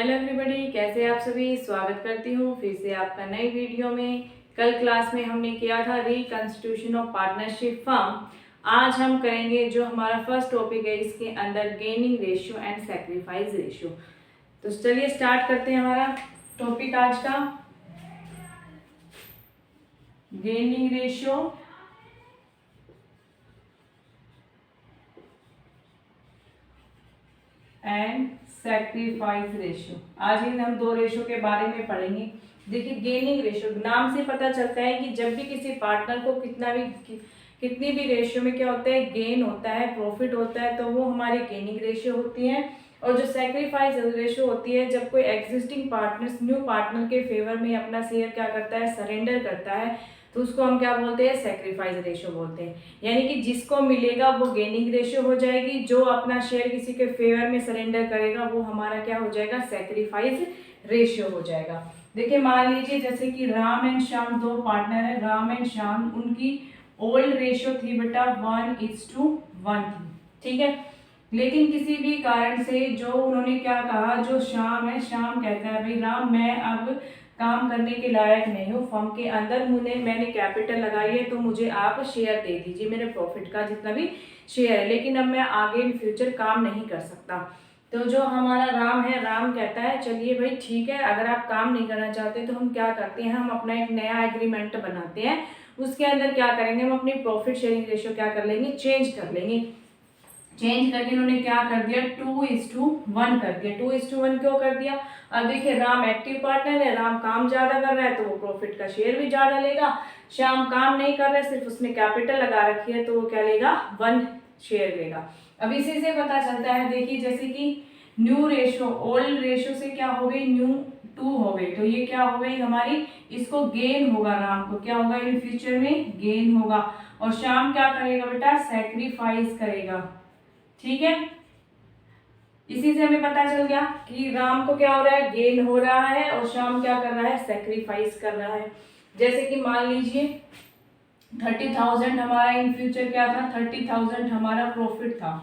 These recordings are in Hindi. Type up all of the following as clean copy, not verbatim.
हेलो एवरीबॉडी, कैसे आप सभी। स्वागत करती हूँ फिर से आपका नई वीडियो में। कल क्लास में हमने किया था रिकंस्टिट्यूशन ऑफ पार्टनरशिप फर्म। आज हम करेंगे जो हमारा फर्स्ट टॉपिक है, इसके अंदर gaining ratio and sacrifice ratio. तो चलिए स्टार्ट करते हैं हमारा टॉपिक आज का, gaining ratio and sacrifice ratio. आज ही हम दो रेशियो के बारे में पढ़ेंगे। देखिए, गेनिंग रेशियो नाम से पता चलता है कि जब भी किसी पार्टनर को कितनी भी रेशियो में क्या होता है, गेन होता है, प्रॉफिट होता है, तो वो हमारी गेनिंग रेशियो होती है। और जो सैक्रिफाइस रेशियो होती है, जब कोई एग्जिस्टिंग पार्टनर न्यू पार्टनर के फेवर में अपना शेयर क्या करता है, सरेंडर करता है, तो उसको हम क्या बोलते हैं, सैक्रिफाइस रेशियो बोलते हैं। यानी कि जिसको मिलेगा वो गेनिंग रेशियो हो जाएगी, जो अपना शेयर किसी के फेवर में सरेंडर करेगा वो हमारा क्या हो जाएगा, सैक्रिफाइस रेशियो हो जाएगा। देखिए, मान लीजिए जैसे कि राम एंड श्याम दो पार्टनर है, राम एंड श्याम, उनकी ओल्ड रेशियो थी बेटा 1:1 थी, ठीक है। लेकिन किसी भी कारण से जो उन्होंने क्या कहा, जो श्याम है, श्याम कहता है भाई राम, मैं अब काम करने के लायक नहीं हूँ फर्म के अंदर, मैंने कैपिटल लगाई है, तो मुझे आप शेयर दे दीजिए, मेरे प्रॉफिट का जितना भी शेयर है, लेकिन अब मैं आगे इन फ्यूचर काम नहीं कर सकता। तो जो हमारा राम है, राम कहता है चलिए भाई ठीक है, अगर आप काम नहीं करना चाहते तो हम क्या करते हैं, हम अपना एक नया एग्रीमेंट बनाते हैं। उसके अंदर क्या करेंगे, हम अपनी प्रॉफिट शेयरिंग रेशियो क्या कर लेंगे, चेंज कर लेंगे। चेंज करके इन्होंने क्या कर दिया, 2:1 कर दिया। 2:1 क्यों कर दिया, अब देखिए राम एक्टिव पार्टनर है, राम काम ज्यादा कर रहा है तो वो प्रॉफिट का शेयर भी ज्यादा लेगा। श्याम काम नहीं कर रहा है, सिर्फ उसने कैपिटल लगा रखी है, तो वो क्या लेगा, 1 शेयर लेगा। अब इसी से पता चलता है, देखिए जैसे कि न्यू रेशियो ओल्ड रेशियो से क्या हो गई, न्यू 2 हो गई, तो ये क्या हो गई हमारी, इसको गेन होगा, राम को क्या होगा, इन फ्यूचर में गेन होगा। और श्याम क्या करेगा बेटा, सैक्रिफाइस करेगा, ठीक है। इसी से हमें पता चल गया कि राम को क्या हो रहा है, गेन हो रहा है, और श्याम क्या कर रहा है, सैक्रिफाइस कर रहा है। जैसे कि मान लीजिए 30,000 हमारा इन फ्यूचर क्या था, 30,000 हमारा प्रॉफिट था,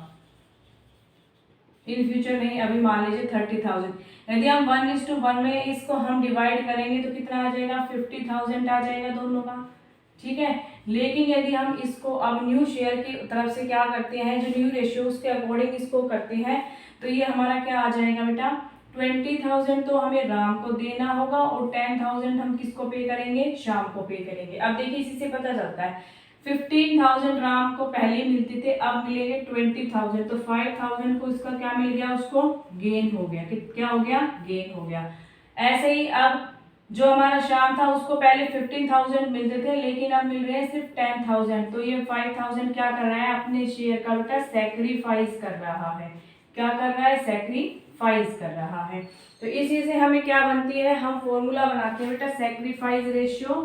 इन फ्यूचर नहीं, अभी मान लीजिए 30,000। यदि हम 1:1 में इसको हम डिवाइड करेंगे तो कितना आ जाएगा, 50,000 आ जाएगा दोनों का, ठीक है। लेकिन यदि हम इसको अब न्यू शेयर की तरफ से क्या करते हैं, जो न्यू रेशियो उसके अकॉर्डिंग इसको करते हैं, तो ये हमारा क्या आ जाएगा बेटा, 20,000 तो हमें राम को देना होगा, और 10,000 हम किसको पे करेंगे, श्याम को पे करेंगे। अब देखिए इसी से पता चलता है, 15,000 राम को पहले मिलते थे, अब मिलेंगे 20,000, तो 5,000 को इसका क्या मिल गया, उसको गेन हो गया, क्या हो गया, गेन हो गया। ऐसे ही अब जो हमारा श्याम था, उसको पहले 15,000 मिलते थे, लेकिन अब मिल रहे हैं सिर्फ 10,000, तो ये 5,000 क्या कर रहा है, अपने शेयर का बेटा सैक्रिफाइस कर रहा है। क्या कर रहा है, सैक्रिफाइस कर रहा है। तो इसी से हमें क्या बनती है, हम फॉर्मूला बनाते हैं बेटा सैक्रिफाइस रेशियो।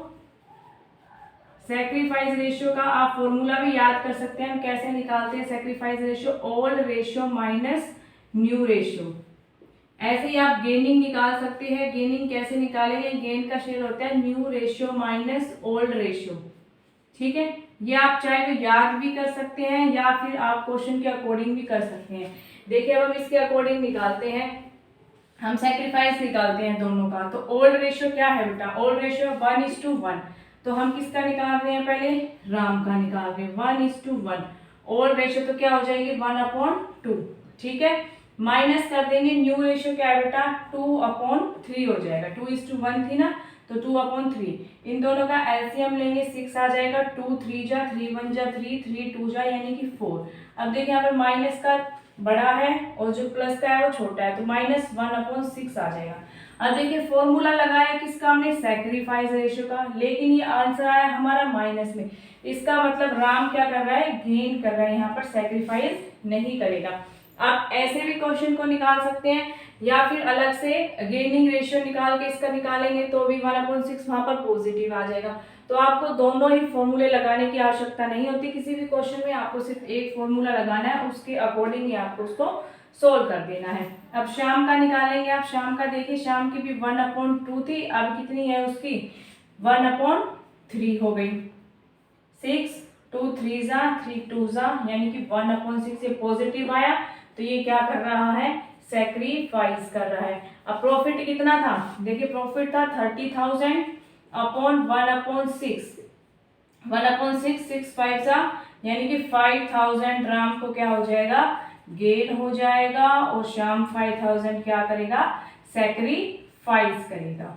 सैक्रिफाइस रेशियो का आप फॉर्मूला भी याद कर सकते हैं, हम कैसे निकालते हैं sacrifice ratio, old ratio minus new ratio. ऐसे ही आप गेनिंग निकाल सकते हैं। गेनिंग कैसे निकालेंगे, गेन का शेयर होता है new ratio minus old ratio, ठीक है। ये आप चाहे तो याद भी कर सकते हैं, या फिर आप क्वेश्चन के अकॉर्डिंग भी कर सकते हैं। देखिए अब हम इसके अकॉर्डिंग निकालते हैं, हम सैक्रिफाइस निकालते हैं दोनों का। तो ओल्ड रेशियो क्या है बेटा, ओल्ड रेशियो 1:1, तो हम किसका निकाल रहे हैं, पहले राम का निकाल रहे हैं, 1:1। ओल्ड रेशियो तो क्या हो जाएगी, 1/2, ठीक है। माइनस कर देंगे, न्यू रेशियो क्या है बेटा, 2/3 हो जाएगा, 2:1 थी ना, तो 2/3। इन दोनों का एलसीएम लेंगे, 6 आ जाएगा, 2 3 जा 3 1 जा 3 3 2 जा यानी कि 4। अब देखिए यहाँ पर माइनस का बड़ा है और जो प्लस का है वो छोटा है, तो -1/6 आ जाएगा। अब देखिए फॉर्मूला लगाया किसका, हमने सैक्रिफाइस रेशियो का, लेकिन ये आंसर आया हमारा माइनस में। इसका मतलब राम क्या कर रहा है, गेन कर रहा है, यहाँ पर सैक्रिफाइस नहीं करेगा। आप ऐसे भी क्वेश्चन को निकाल सकते हैं, या फिर अलग से गेनिंग रेशियो निकाल के इसका निकालेंगे तो भी 1/6 वहां पर पॉजिटिव आ जाएगा। तो आपको दोनों ही फॉर्मूले लगाने की आवश्यकता नहीं होती, किसी भी क्वेश्चन में आपको सिर्फ एक फॉर्मूला लगाना है, उसके अकॉर्डिंग ही आपको उसको सोल्व कर देना है। अब श्याम का निकालेंगे, आप श्याम का देखिए, श्याम की भी 1/2 थी, अब कितनी है उसकी, 1/3 हो गई, 6 2 3 जा 3 2 जा यानी कि 1/6 से पॉजिटिव आया, तो ये क्या कर रहा है, सैक्रिफाइस कर रहा है। अब प्रॉफिट कितना था, देखिए प्रॉफिट था 30,000 अपॉन 1/6, 1/6, 6 यानी कि 5,000 राम को क्या हो जाएगा, गेन हो जाएगा, और शाम 5,000 क्या करेगा, सैक्रिफाइस करेगा।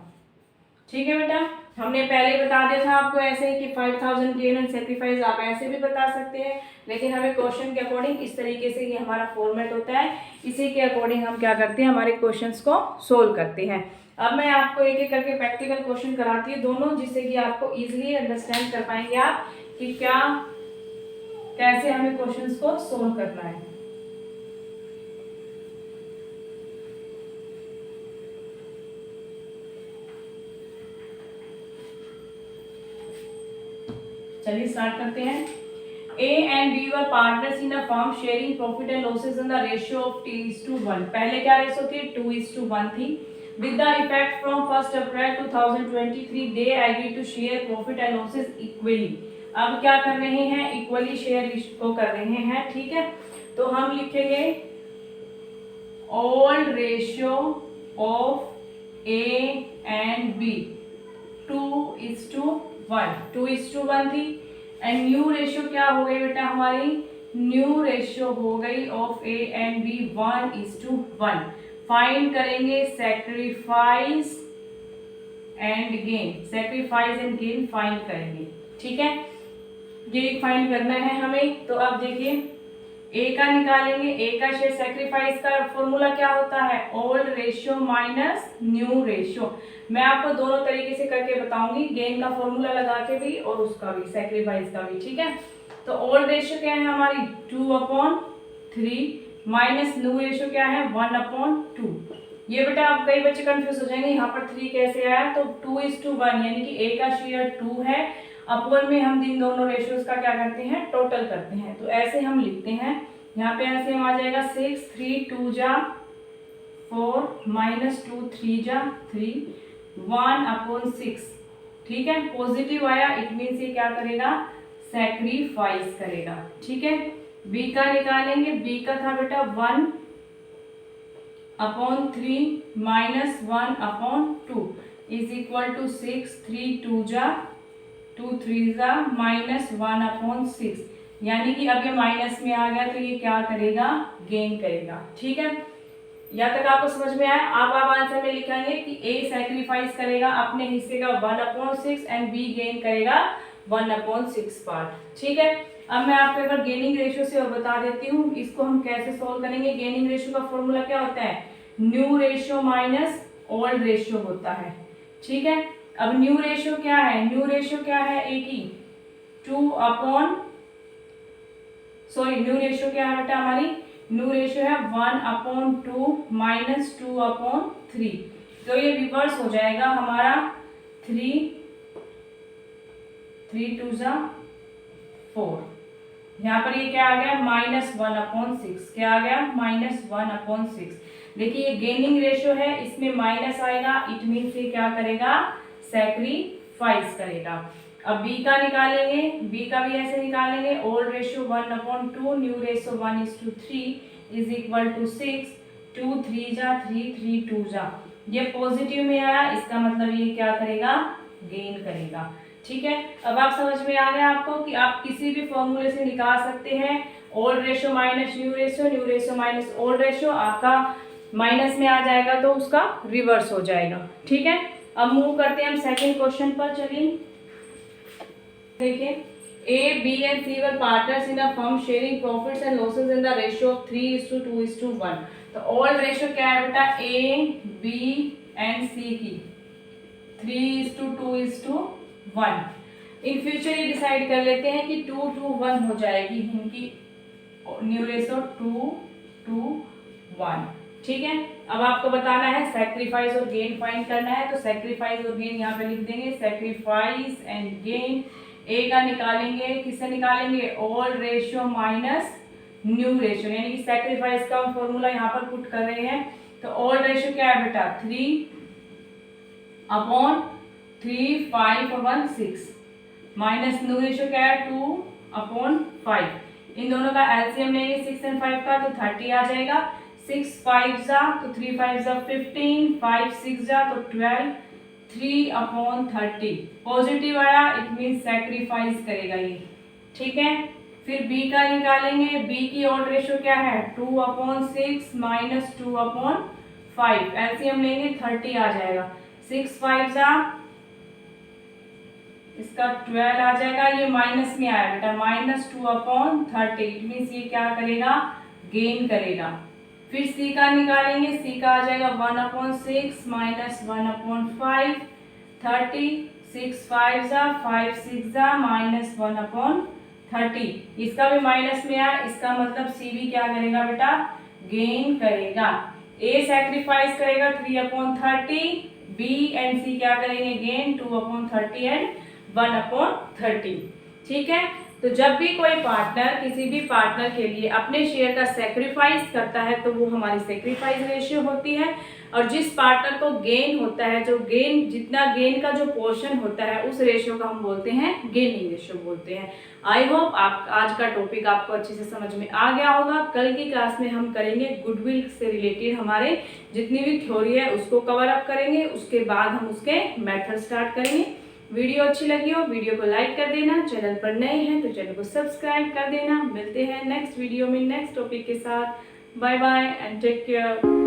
ठीक है बेटा, हमने पहले बता दिया था आपको ऐसे कि 5,000 गेन एंड सैक्रिफाइस, आप ऐसे भी बता सकते हैं, लेकिन हमें क्वेश्चन के अकॉर्डिंग इस तरीके से ये हमारा फॉर्मेट होता है, इसी के अकॉर्डिंग हम क्या करते हैं, हमारे क्वेश्चंस को सोल्व करते हैं। अब मैं आपको एक एक करके प्रैक्टिकल क्वेश्चन कराती हूँ दोनों, जिससे कि आपको इजीली अंडरस्टैंड कर पाएंगे आप कि क्या कैसे हमें क्वेश्चंस को सोल्व करना है। चलिए स्टार्ट करते हैं। A and B were partners in a firm sharing profit and losses in the ratio of T:1। पहले क्या रेशो थी, 2:1 थी। With the effect from 1st April 2023, they agreed to share profit and losses equally। अब क्या कर रहे हैं, इक्वली शेयर को कर रहे हैं, ठीक है। तो हम लिखेंगे old ratio of A and B 2:1, 2:1 थी। एंड न्यू रेशियो क्या हो गई बेटा हमारी, न्यू रेशियो हो गई of A and B 1:1। Find करेंगे sacrifice and gain, sacrifice and gain find करेंगे, ठीक है, ये फाइंड करना है हमें। तो अब देखिए ए का निकालेंगे, ए का शेयर, सैक्रिफाइस का फॉर्मूला क्या होता है, old ratio minus new ratio. मैं आपको दोनों तरीके से करके बताऊंगी, गेन का फॉर्मूला लगा के भी और उसका भी, सैक्रिफाइस का भी, ठीक है। तो ओल्ड रेशियो क्या है हमारी 2/3 माइनस न्यू रेशियो क्या है 1/2। ये बेटा आप कई बच्चे कंफ्यूज हो जाएंगे, यहाँ पर 3 कैसे आया, तो 2:1 यानी कि ए का शेयर 2 है, अपर में हम इन दोनों रेशियोज का क्या करते हैं, टोटल करते हैं। तो ऐसे हम लिखते हैं, यहाँ पे ऐसे हम आ जाएगा 6, 3 2 जा 4 माइनस 2 3 जा 3 1/6, ठीक है। पॉजिटिव आया, इट मीन्स ये क्या करेगा, सैक्रिफाइस करेगा, ठीक है। बी का निकालेंगे, बी का था बेटा 1/3 माइनस 1/2 इज इक्वल टू 6, 3 2 जा 2 3 जा माइनस 1/6, यानी कि अब ये माइनस में आ गया तो ये क्या करेगा, गेन करेगा, ठीक है। यहाँ तक आपको समझ में आया। अब आप आंसर में लिखेंगे कि ए सैक्रिफाइस करेगा अपने हिस्से का 1/6 एंड बी गेन करेगा 1/6 पार्ट, ठीक है। अब मैं आपको अगर गेनिंग रेशियो से और बता देती हूँ, इसको हम कैसे सोल्व करेंगे। गेनिंग रेशियो का फॉर्मूला क्या होता है, new ratio minus old ratio होता है, ठीक है। अब न्यू रेशियो क्या है, न्यू रेशियो क्या है ए की न्यू रेशियो क्या है बेटा हमारी, न्यू रेशियो है 1/2 माइनस 2/3। तो ये रिवर्स हो जाएगा हमारा 3 2 जा 4, यहाँ पर ये क्या आ गया -1/6, क्या आ गया -1/6। देखिए ये गेनिंग रेशियो है, इसमें माइनस आएगा, इट मीन्स ये क्या करेगा, सैक्रिफाइस करेगा। अब बी का निकालेंगे, बी का भी ऐसे निकालेंगे, old ratio 1/2 new ratio 1:3 is equal to 6, 2 3 जा 3 3 2 जा, ये पॉजिटिव में आया, इसका मतलब ये क्या करेगा, गेन करेगा, ठीक है। अब आप समझ में आ गया आपको कि आप किसी भी फॉर्मूले से निकाल सकते हैं, old ratio minus new ratio minus old ratio, आपका माइनस में आ जाएगा तो उसका रिवर्स हो जाएगा, ठीक है। अब मूव करते हैं हम सेकंड क्वेश्चन पर, चलिए देखिए। A, B and C were partners in a firm sharing profits and losses in the ratio of 3:2:1। तो ओल्ड रेशियो क्या है बेटा, A, B and C की 3:2:1। इन फ्यूचर ये डिसाइड कर लेते हैं कि 2:1 हो जाएगी इनकी न्यू रेशियो 2:1, ठीक है। अब आपको बताना है सैक्रिफाइस और गेन फाइंड करना है, तो सैक्रिफाइस और गेन यहाँ पे लिख देंगे, सैक्रिफाइस एंड गेन। ए का निकालेंगे, किससे निकालेंगे, old ratio minus new ratio, यानी कि सैक्रिफाइस का हम फॉर्मूला यहाँ पर पुट कर रहे हैं। तो ओल्ड रेशियो क्या है बेटा 3/3 5/6 माइनस न्यू रेशियो क्या है 2/5। इन दोनों का एलसीएम लेंगे 6 और 5 का, तो 30 आ जाएगा। 6 5 जा तो 3 5 जा 15, 5 6 जा तो 12, 3/30 पॉजिटिव आया, इट मीन सैक्रिफाइस करेगा ये। ठीक है, फिर b का निकालेंगे। b की ऑड रेशो क्या है 2/6 माइनस 2/5, एलसीएम लेंगे 30 आ जाएगा। 6 5 जा इसका 12 आ जाएगा, ये माइनस में आया बेटा, माइनस 2/30, इट मीन्स ये क्या करेगा गेन करेगा। फिर c का निकालेंगे, c का आ जाएगा 1/6 माइनस 1/5, 30, 6 5 जा 5 6 जा माइनस 1/30, इसका भी माइनस में आया, इसका मतलब c भी क्या करेगा बेटा गेन करेगा। a सैक्रिफाइस करेगा 3/30, b एंड c क्या करेंगे गेन 2/30 एंड 1/30। ठीक है, तो जब भी कोई पार्टनर किसी भी पार्टनर के लिए अपने शेयर का सेक्रीफाइस करता है तो वो हमारी सेक्रीफाइस रेशियो होती है, और जिस पार्टनर को गेन होता है, जो गेन जितना गेन का जो पोर्शन होता है उस रेशियो का हम बोलते हैं गेनिंग रेशियो बोलते हैं। आई होप आप आज का टॉपिक आपको अच्छे से समझ में आ गया होगा। कल की क्लास में हम करेंगे गुडविल से रिलेटेड हमारे जितनी भी थ्योरी है उसको कवर अप करेंगे, उसके बाद हम उसके मेथड स्टार्ट करेंगे। वीडियो अच्छी लगी हो वीडियो को लाइक कर देना, चैनल पर नए हैं तो चैनल को सब्सक्राइब कर देना। मिलते हैं नेक्स्ट वीडियो में नेक्स्ट टॉपिक के साथ। Bye bye and take care.